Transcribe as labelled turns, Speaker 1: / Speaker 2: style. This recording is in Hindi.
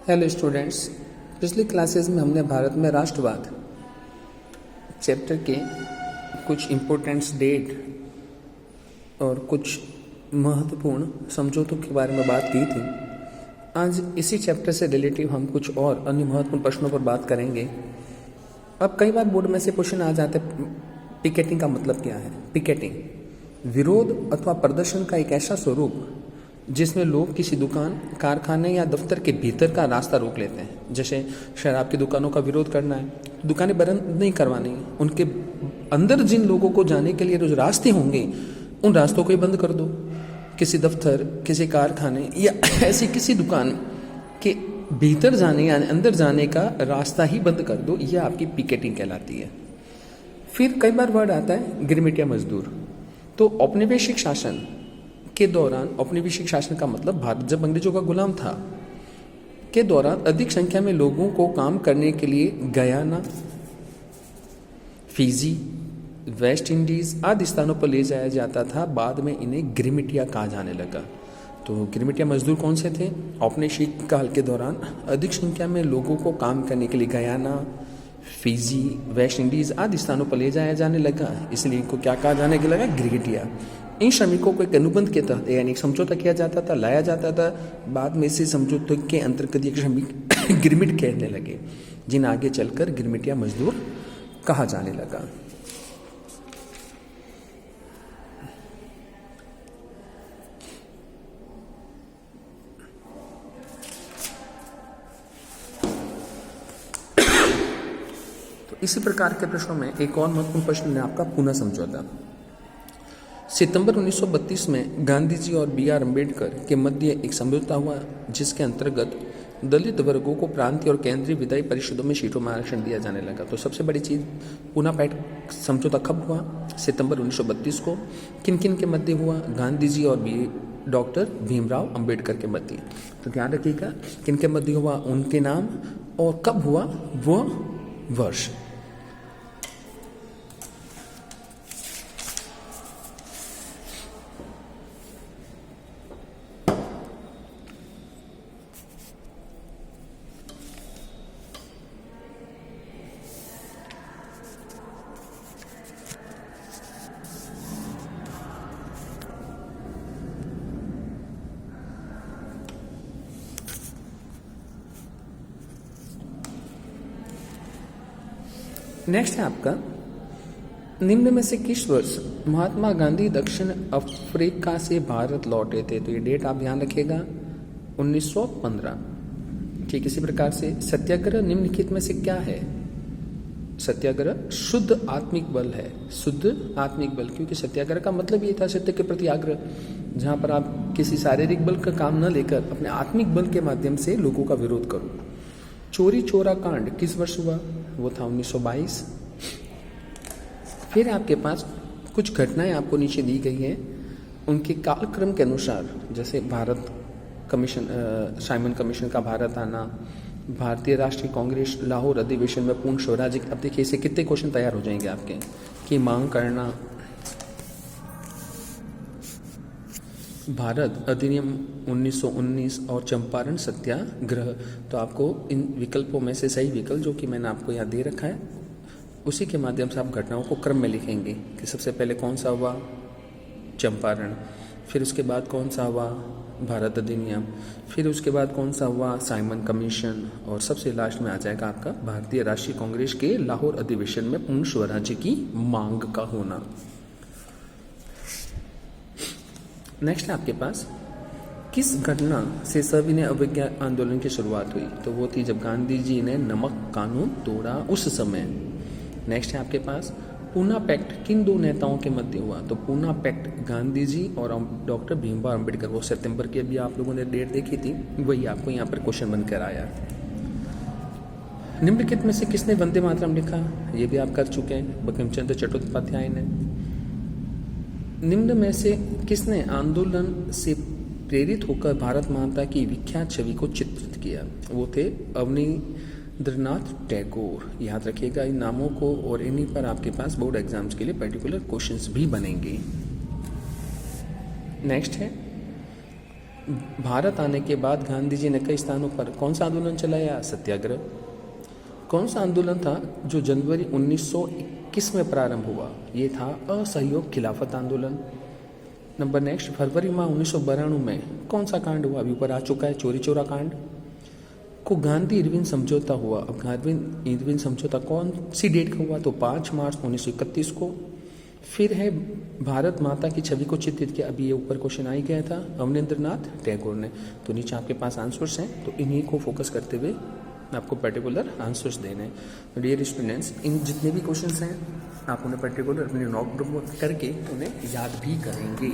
Speaker 1: हेलो स्टूडेंट्स, पिछली क्लासेस में हमने भारत में राष्ट्रवाद चैप्टर के कुछ इम्पोर्टेंट्स डेट और कुछ महत्वपूर्ण समझौतों के बारे में बात की थी। आज इसी चैप्टर से रिलेटिव हम कुछ और अन्य महत्वपूर्ण प्रश्नों पर बात करेंगे। अब कई बार बोर्ड में से क्वेश्चन आ जाते हैं, पिकेटिंग का मतलब क्या है। पिकेटिंग विरोध अथवा प्रदर्शन का एक ऐसा स्वरूप जिसमें लोग किसी दुकान, कारखाने या दफ्तर के भीतर का रास्ता रोक लेते हैं। जैसे शराब की दुकानों का विरोध करना है, दुकानें बंद नहीं करवानी, उनके अंदर जिन लोगों को जाने के लिए जो रास्ते होंगे उन रास्तों को ही बंद कर दो। किसी दफ्तर, किसी कारखाने या ऐसी किसी दुकान के भीतर जाने या अंदर जाने का रास्ता ही बंद कर दो, यह आपकी पिकेटिंग कहलाती है। फिर कई बार वर्ड आता है गिरमिटिया मजदूर। तो औपनिवेशिक शासन के दौरान, औपनिवेशिक शासन का मतलब भारत जब अंग्रेजों का गुलाम था के दौरान अधिक संख्या में लोगों को काम करने के लिए गयाना, फिजी, वेस्ट इंडीज आदि स्थानों पर ले जाया जाता था। बाद में इन्हें गिरमिटिया कहा जाने लगा। तो गिरमिटिया मजदूर कौन से थे? औपनिवेशिक काल के दौरान अधिक संख्या में लोगों को काम करने के लिए गयाना, फिजी, वेस्ट इंडीज आदि स्थानों पर ले जाया जाने लगा, इसलिए इनको क्या कहा जाने लगा? गिरगिटिया। इन श्रमिकों को एक अनुबंध के तहत यानी एक समझौता किया जाता था, लाया जाता था। बाद में इसी समझौते के अंतर्गत ये श्रमिक गिरमिट कहने लगे, जिन्हें आगे चलकर गिरमिटिया मजदूर कहा जाने लगा। तो इसी प्रकार के प्रश्नों में एक और महत्वपूर्ण प्रश्न है आपका पूना समझौता। सितंबर 1932 में गांधी जी और B.R. अम्बेडकर के मध्य एक समझौता हुआ, जिसके अंतर्गत दलित वर्गों को प्रांतीय और केंद्रीय विधायी परिषदों में सीटों में आरक्षण दिया जाने लगा। तो सबसे बड़ी चीज, पूना पैक्ट समझौता कब हुआ? सितंबर 1932 को। किन किन के मध्य हुआ? गांधी जी और डॉक्टर भीमराव अम्बेडकर के मध्य। तो ध्यान रखिएगा किन के मध्य हुआ, उनके नाम और कब हुआ वो वर्ष। नेक्स्ट है आपका, निम्न में से किस वर्ष महात्मा गांधी दक्षिण अफ्रीका से भारत लौटे थे? तो ये डेट आप ध्यान रखिएगा, 1915। ठीक इसी प्रकार से सत्याग्रह निम्नलिखित में से क्या है? सत्याग्रह शुद्ध आत्मिक बल है। शुद्ध आत्मिक बल, क्योंकि सत्याग्रह का मतलब ये था सत्य के प्रति आग्रह, जहां पर आप किसी शारीरिक बल का काम न लेकर अपने आत्मिक बल के माध्यम से लोगों का विरोध करो। चोरी चोरा कांड किस वर्ष हुआ? वो था 1922। फिर आपके पास कुछ घटनाएं आपको नीचे दी गई हैं, उनके कालक्रम के अनुसार, जैसे भारत कमीशन, साइमन कमीशन का भारत आना, भारतीय राष्ट्रीय कांग्रेस लाहौर अधिवेशन में पूर्ण स्वराज्य। अब देखिए इसे कितने क्वेश्चन तैयार हो जाएंगे आपके, की मांग करना, भारत अधिनियम 1919 और चंपारण सत्याग्रह। तो आपको इन विकल्पों में से सही विकल्प जो कि मैंने आपको यहाँ दे रखा है, उसी के माध्यम से आप घटनाओं को क्रम में लिखेंगे कि सबसे पहले कौन सा हुआ? चंपारण। फिर उसके बाद कौन सा हुआ? भारत अधिनियम। फिर उसके बाद कौन सा हुआ? Simon commission. और सबसे लास्ट में आ जाएगा आपका भारतीय राष्ट्रीय कांग्रेस के लाहौर अधिवेशन में पूर्ण स्वराज्य की मांग का होना। नेक्स्ट है आपके पास, किस घटना से सविनय अवज्ञा आंदोलन की शुरुआत हुई? तो वो थी जब गांधी जी ने नमक कानून तोड़ा, उस समय। नेक्स्ट है आपके पास, पूना पैक्ट किन दो नेताओं के मध्य हुआ? तो पूना पैक्ट गांधी जी और डॉक्टर भीमराव अम्बेडकर। वो सितंबर की अभी आप लोगों ने डेट देखी थी, वही आपको यहाँ पर क्वेश्चन बनकर आया। निम्नलिखित में से किसने वंदे मातरम लिखा? ये भी आप कर चुके हैं, बंकिम चंद्र चट्टोपाध्याय ने। निम्न में से किसने आंदोलन से प्रेरित होकर भारत माता की विख्यात छवि को चित्रित किया? वो थे अवनींद्रनाथ टैगोर। याद रखिएगा इन नामों को, और इन्हीं पर आपके पास बोर्ड एग्जाम्स के लिए पर्टिकुलर क्वेश्चंस भी बनेंगे। नेक्स्ट है, भारत आने के बाद गांधी जी ने कई स्थानों पर कौन सा आंदोलन चलाया? सत्याग्रह। कौन सा आंदोलन था जो जनवरी 1921 में प्रारंभ हुआ? ये था असहयोग खिलाफत आंदोलन। नंबर नेक्स्ट, फरवरी माह 1992 में कौन सा कांड हुआ? अभी ऊपर आ चुका है, चोरी चोरा कांड को गांधी इरविन समझौता हुआ। अब गांधी इरविन समझौता कौन सी डेट का हुआ? तो 5 मार्च 1931 को। फिर है भारत माता की छवि को चित्रित किया, अभी ये ऊपर क्वेश्चन आ ही गया था, अवनींद्रनाथ टैगोर ने। तो नीचे आपके पास आंसर्स हैं, तो इन्हीं को फोकस करते हुए आपको पर्टिकुलर आंसर्स देने हैं। डियर स्टूडेंट्स, इन जितने भी क्वेश्चंस हैं आप उन्हें पर्टिकुलर अपने नोटबुक करके उन्हें याद भी करेंगे।